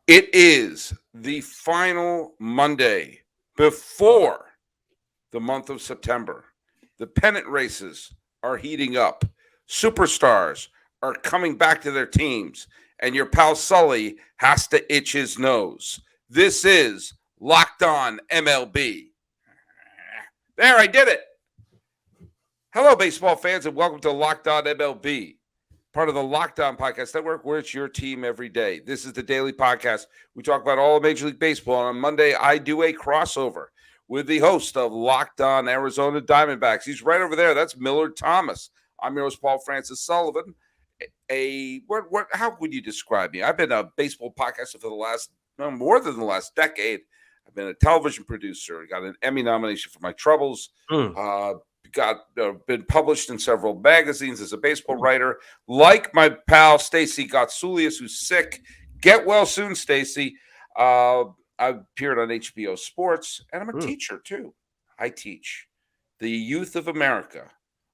It is the final Monday before the month of September. The pennant races are heating up. Superstars are coming back to their teams, and your pal Sully has to itch his nose. This is Locked On MLB. There, I did it. Hello, baseball fans, and welcome to Locked On MLB, part of the Locked On Podcast Network, where it's your team every day. This is the daily podcast. We talk about all of Major League Baseball. And on Monday, I do a crossover with the host of Locked On Arizona Diamondbacks. He's right over there. That's Millard Thomas. I'm your host, Paul Francis Sullivan. How would you describe me? I've been a baseball podcaster for more than the last decade. I've been a television producer. Got an Emmy nomination for my troubles. Been published in several magazines as a baseball writer. Like my pal Stacy Gotsoulias, who's sick. Get well soon, Stacy. I've appeared on HBO Sports, and I'm a teacher too. I teach. The youth of America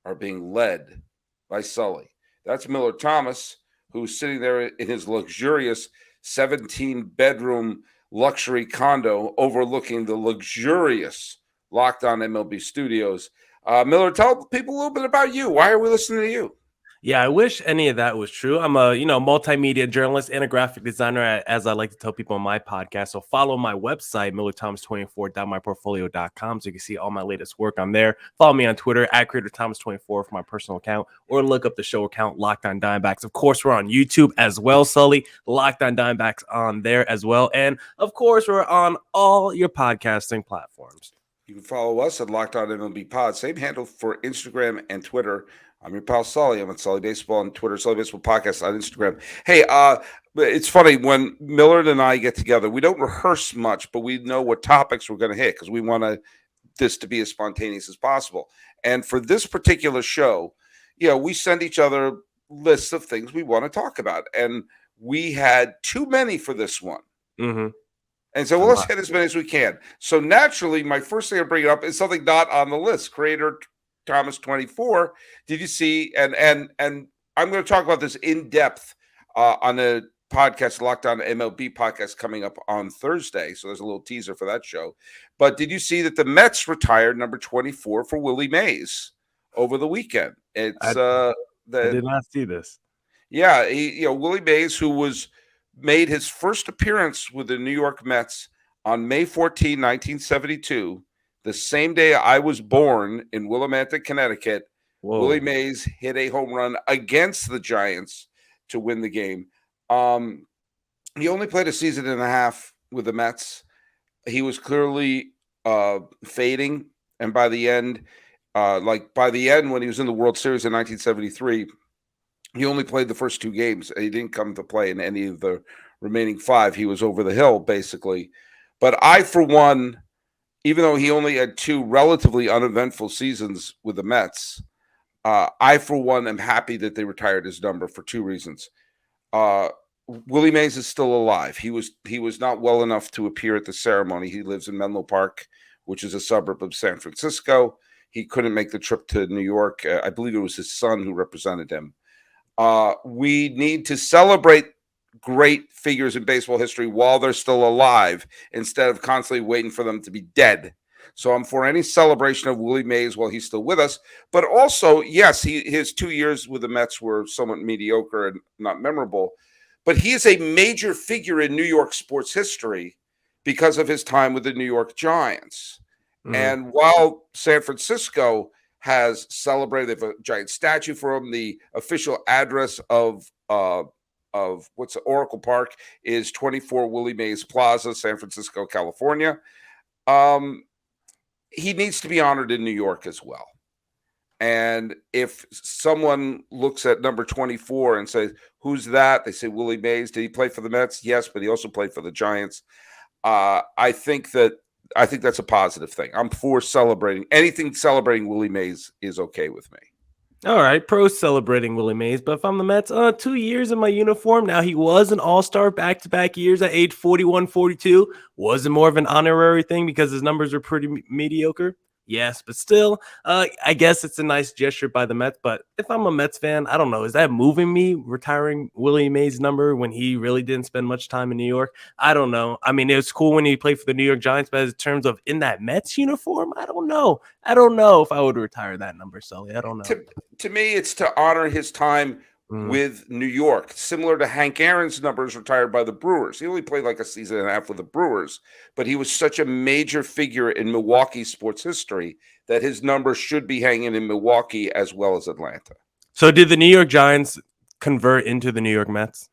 are being led by Sully. That's Millard Thomas, who's sitting there in his luxurious 17-bedroom luxury condo overlooking the luxurious Locked On MLB studios. Miller, tell people a little bit about you. Why are we listening to you? Yeah, I wish any of that was true. I'm a, multimedia journalist and a graphic designer, as I like to tell people on my podcast. So follow my website, millerthomas24.myportfolio.com, so you can see all my latest work on there. Follow me on Twitter at CreatorThomas24 for my personal account, or look up the show account, Locked On Diamondbacks. Of course, we're on YouTube as well, Sully. Locked On Diamondbacks on there as well. And, of course, we're on all your podcasting platforms. You can follow us at Locked On MLB Pod. Same handle for Instagram and Twitter. I'm your pal Sully. I'm at Sully Baseball on Twitter, Sully Baseball Podcast on Instagram. Hey, it's funny when Millard and I get together, we don't rehearse much, but we know what topics we're going to hit because we want this to be as spontaneous as possible. And for this particular show, we send each other lists of things we want to talk about. And we had too many for this one. Mm-hmm. And so, let's hit as many as we can. So naturally, my first thing I bring up is something not on the list. Creator Thomas 24. Did you see? And I'm going to talk about this in depth on a podcast, Locked On MLB podcast, coming up on Thursday. So there's a little teaser for that show. But did you see that the Mets retired number 24 for Willie Mays over the weekend? I did not see this. Yeah, Willie Mays, who made his first appearance with the New York Mets on May 14, 1972, the same day I was born in Willimantic, Connecticut. Whoa. Willie Mays hit a home run against the Giants to win the game. He only played a season and a half with the Mets. He was clearly fading, and by the end, when he was in the World Series in 1973, he only played the first two games. He didn't come to play in any of the remaining five. He was over the hill, basically. But I, for one, even though he only had two relatively uneventful seasons with the Mets, I, for one, am happy that they retired his number for two reasons. Willie Mays is still alive. He was not well enough to appear at the ceremony. He lives in Menlo Park, which is a suburb of San Francisco. He couldn't make the trip to New York. I believe it was his son who represented him. We need to celebrate great figures in baseball history while they're still alive instead of constantly waiting for them to be dead. So I'm for any celebration of Willie Mays while he's still with us. But also, yes, his 2 years with the Mets were somewhat mediocre and not memorable. But he is a major figure in New York sports history because of his time with the New York Giants. Mm-hmm. And while San Francisco has celebrated, they have a giant statue for him. The official address of what's Oracle Park is 24 Willie Mays Plaza, San Francisco, California. He needs to be honored in New York as well. And if someone looks at number 24 and says, who's that? They say Willie Mays. Did he play for the Mets? Yes, but he also played for the Giants. I think that's a positive thing. I'm for celebrating. Anything celebrating Willie Mays is okay with me. All right, pro celebrating Willie Mays. But if I'm the Mets, 2 years in my uniform. Now, he was an all-star back-to-back years at age 41, 42. Wasn't more of an honorary thing because his numbers were pretty mediocre. Yes, but still, I guess it's a nice gesture by the Mets. But if I'm a Mets fan, I don't know. Is that moving me retiring Willie Mays' number when he really didn't spend much time in New York? I don't know. I mean, it was cool when he played for the New York Giants, but in terms of in that Mets uniform, I don't know. I don't know if I would retire that number, Sully. I don't know. To me, it's to honor his time with New York, similar to Hank Aaron's numbers retired by the Brewers. He only played like a season and a half with the Brewers, but he was such a major figure in Milwaukee sports history that his number should be hanging in Milwaukee as well as Atlanta. So did the New York Giants convert into the New York Mets?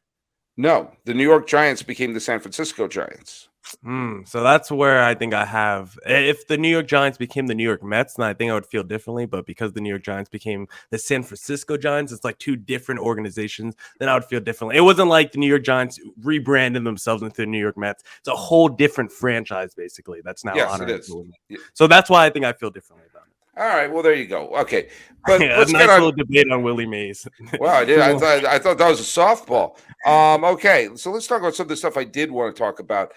No, the New York Giants became the San Francisco Giants. So that's where I think I have. If the New York Giants became the New York Mets, then I think I would feel differently. But because the New York Giants became the San Francisco Giants, it's like two different organizations. Then I would feel differently. It wasn't like the New York Giants rebranded themselves into the New York Mets. It's a whole different franchise, basically. That's now yes, it is. So that's why I think I feel differently about it. All right, well there you go. Okay, but let's nice little debate on Willie Mays. Wow, I did. I thought that was a softball. Okay, so let's talk about some of the stuff I did want to talk about.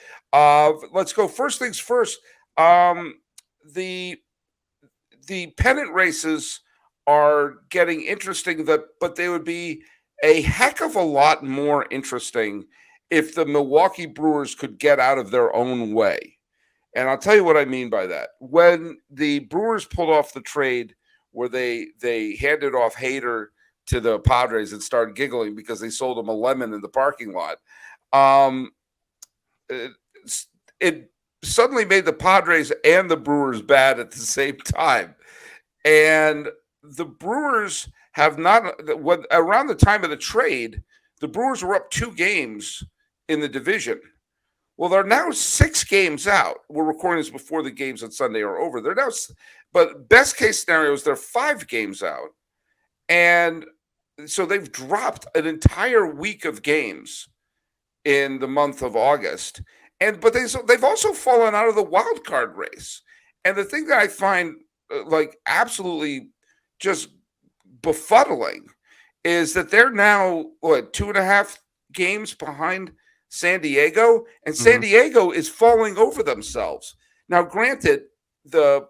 Let's go. First things first. The pennant races are getting interesting. But they would be a heck of a lot more interesting if the Milwaukee Brewers could get out of their own way. And I'll tell you what I mean by that. When the Brewers pulled off the trade where they handed off Hader to the Padres and started giggling because they sold him a lemon in the parking lot, it suddenly made the Padres and the Brewers bad at the same time. And the Brewers have not – around the time of the trade, the Brewers were up 2 games in the division. Well, they're now 6 games out. We're recording this before the games on Sunday are over. They're now, but best case scenario is they're 5 games out, and so they've dropped an entire week of games in the month of August. But they've also fallen out of the wild card race. And the thing that I find like absolutely just befuddling is that they're now 2.5 games behind San Diego, and San Diego is falling over themselves. Now, granted, the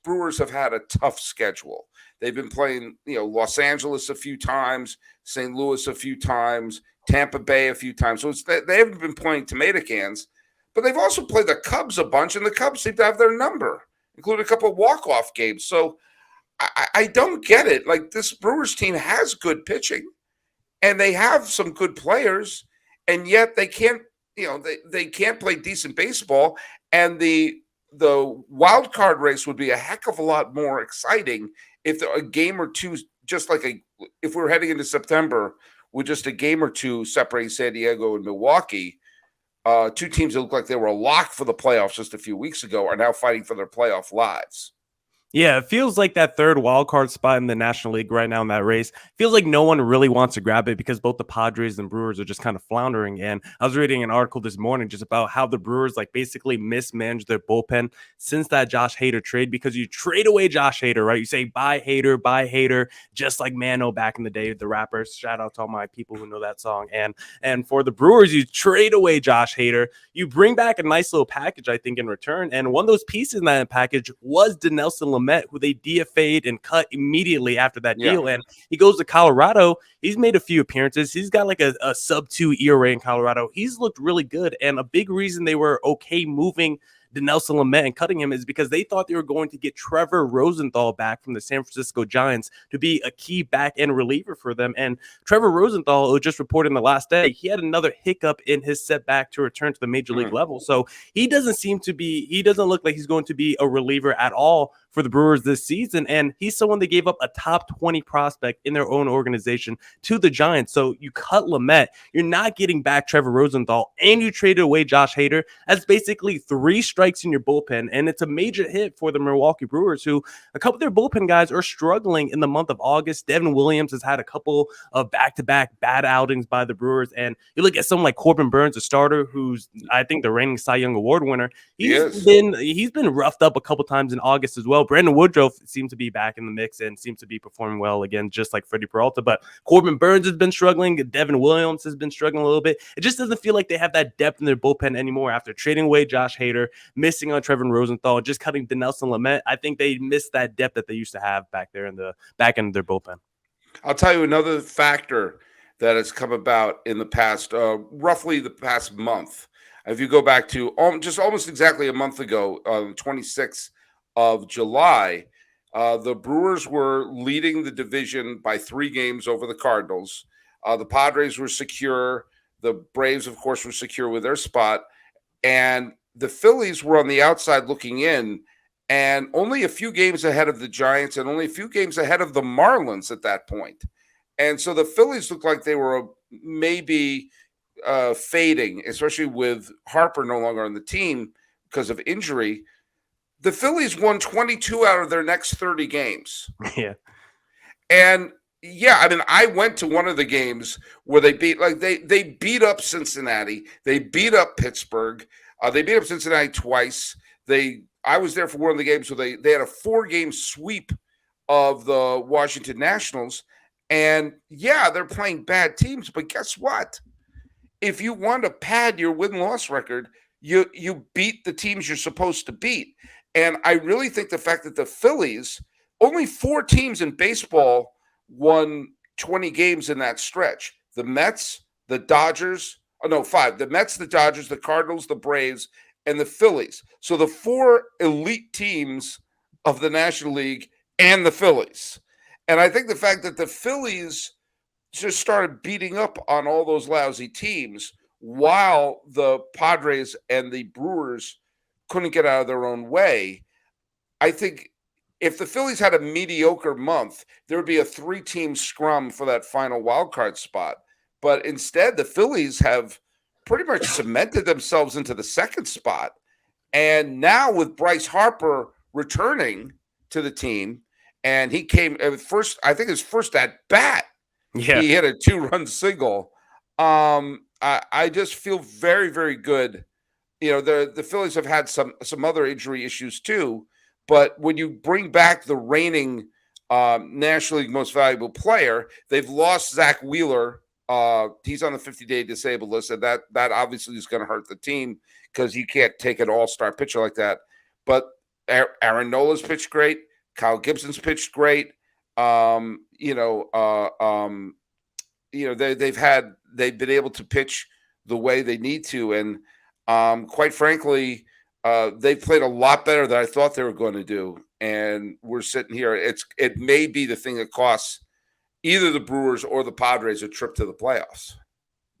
Brewers have had a tough schedule. They've been playing, Los Angeles a few times, St. Louis a few times, Tampa Bay a few times. So they haven't been playing tomato cans, but they've also played the Cubs a bunch, and the Cubs seem to have their number, including a couple of walk-off games. So I don't get it. Like, this Brewers team has good pitching, and they have some good players, and yet they can't, they can't play decent baseball. And the wild card race would be a heck of a lot more exciting if a game or two, just like if we're heading into September with just a game or two separating San Diego and Milwaukee. 2 teams that look like they were locked for the playoffs just a few weeks ago are now fighting for their playoff lives. Yeah, it feels like that third wild card spot in the National League right now in that race. Feels like no one really wants to grab it because both the Padres and Brewers are just kind of floundering. And I was reading an article this morning just about how the Brewers basically mismanaged their bullpen since that Josh Hader trade, because you trade away Josh Hader, right? You say buy Hader, just like Mano back in the day, the rappers. Shout out to all my people who know that song. And for the Brewers, you trade away Josh Hader. You bring back a nice little package, I think, in return. And one of those pieces in that package was Dinelson Lamet, who they DFA'd and cut immediately after that deal. And he goes to Colorado. He's made a few appearances. He's got like a sub-2 ERA in Colorado. He's looked really good. And a big reason they were okay moving Dinelson Lamet and cutting him is because they thought they were going to get Trevor Rosenthal back from the San Francisco Giants to be a key back-end reliever for them. And Trevor Rosenthal, who just reported in the last day, he had another hiccup in his setback to return to the major league level. So he doesn't look like he's going to be a reliever at all for the Brewers this season. And he's someone that gave up a top 20 prospect in their own organization to the Giants. So you cut Lamet, you're not getting back Trevor Rosenthal, and you traded away Josh Hader. That's basically 3 strikes in your bullpen. And it's a major hit for the Milwaukee Brewers, who a couple of their bullpen guys are struggling in the month of August. Devin Williams has had a couple of back-to-back bad outings by the Brewers. And you look at someone like Corbin Burns, a starter who's, I think, the reigning Cy Young Award winner. He's been roughed up a couple times in August as well. Brandon Woodruff seems to be back in the mix and seems to be performing well again, just like Freddie Peralta. But Corbin Burns has been struggling. Devin Williams has been struggling a little bit. It just doesn't feel like they have that depth in their bullpen anymore after trading away Josh Hader, missing on Trevor Rosenthal, just cutting Dinelson Lamet. I think they missed that depth that they used to have back there in the back end of their bullpen. I'll tell you another factor that has come about in the past, roughly the past month. If you go back to just almost exactly a month ago, 26th of July, the Brewers were leading the division by 3 games over the Cardinals. The Padres were secure. The Braves, of course, were secure with their spot. And the Phillies were on the outside looking in, and only a few games ahead of the Giants and only a few games ahead of the Marlins at that point. And so the Phillies looked like they were maybe fading, especially with Harper no longer on the team because of injury. The Phillies won 22 out of their next 30 games. Yeah. And yeah, I mean, I went to one of the games where they beat up Cincinnati, they beat up Pittsburgh, they beat up Cincinnati twice. I was there for one of the games where they had a 4-game sweep of the Washington Nationals. And yeah, they're playing bad teams, but guess what? If you want to pad your win-loss record, you beat the teams you're supposed to beat. And I really think the fact that the Phillies, only 4 teams in baseball won 20 games in that stretch. The Mets, the Dodgers, 5. The Mets, the Dodgers, the Cardinals, the Braves, and the Phillies. So the 4 elite teams of the National League and the Phillies. And I think the fact that the Phillies just started beating up on all those lousy teams while the Padres and the Brewers couldn't get out of their own way, I think if the Phillies had a mediocre month, there would be a 3-team scrum for that final wild card spot. But instead, the Phillies have pretty much cemented themselves into the 2nd spot. And now with Bryce Harper returning to the team, and he came first, I think his first at bat, Yeah. he hit a 2-run single. I just feel very, very good. You know, the Phillies have had some other injury issues too. But when you bring back the reigning National League most valuable player, they've lost Zach Wheeler. He's on the 50-day disabled list, and that obviously is going to hurt the team because you can't take an all-star pitcher like that. But Aaron Nola's pitched great. Kyle Gibson's pitched great. They've been able to pitch the way they need to, and quite frankly, they've played a lot better than I thought they were going to do. And we're sitting here. It may be the thing that costs either the Brewers or the Padres a trip to the playoffs.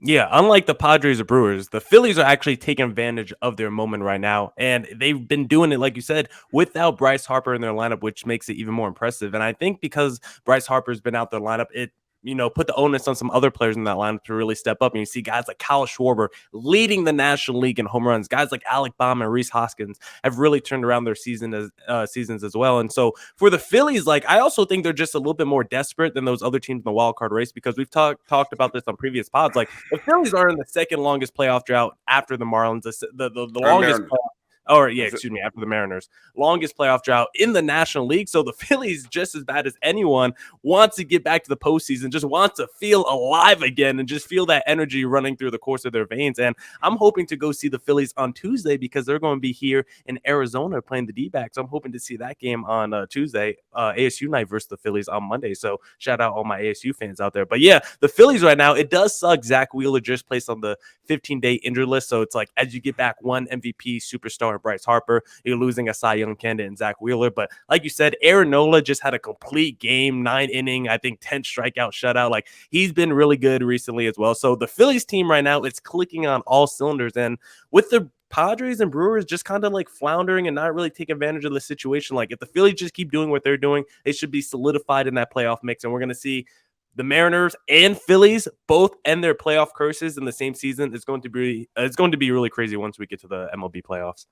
Yeah, unlike the Padres or Brewers, the Phillies are actually taking advantage of their moment right now. And they've been doing it, like you said, without Bryce Harper in their lineup, which makes it even more impressive. And I think because Bryce Harper's been out their lineup, it put the onus on some other players in that lineup to really step up. And you see guys like Kyle Schwarber leading the National League in home runs. Guys like Alec Baum and Rhys Hoskins have really turned around their seasons as well. And so for the Phillies, I also think they're just a little bit more desperate than those other teams in the wild card race, because we've talked about this on previous pods. The Phillies are in the 2nd longest playoff drought after the Marlins, the longest playoff. After the Mariners. Longest playoff drought in the National League. So the Phillies, just as bad as anyone, wants to get back to the postseason, just wants to feel alive again and just feel that energy running through the course of their veins. And I'm hoping to go see the Phillies on Tuesday because they're going to be here in Arizona playing the D-backs. I'm hoping to see that game on Tuesday, ASU night versus the Phillies on Monday. So shout out all my ASU fans out there. But yeah, the Phillies right now, it does suck. Zach Wheeler just placed on the 15-day injured list. So it's as you get back one MVP superstar, Bryce Harper, you're losing a Cy Young candidate in Zach Wheeler. But like you said, Aaron Nola just had a complete game, 9-inning, I think 10 strikeout shutout. He's been really good recently as well. So the Phillies team right now, it's clicking on all cylinders. And with the Padres and Brewers just kind of floundering and not really taking advantage of the situation, if the Phillies just keep doing what they're doing, they should be solidified in that playoff mix. And we're going to see the Mariners and Phillies both end their playoff curses in the same season. It's going to be really crazy once we get to the MLB playoffs.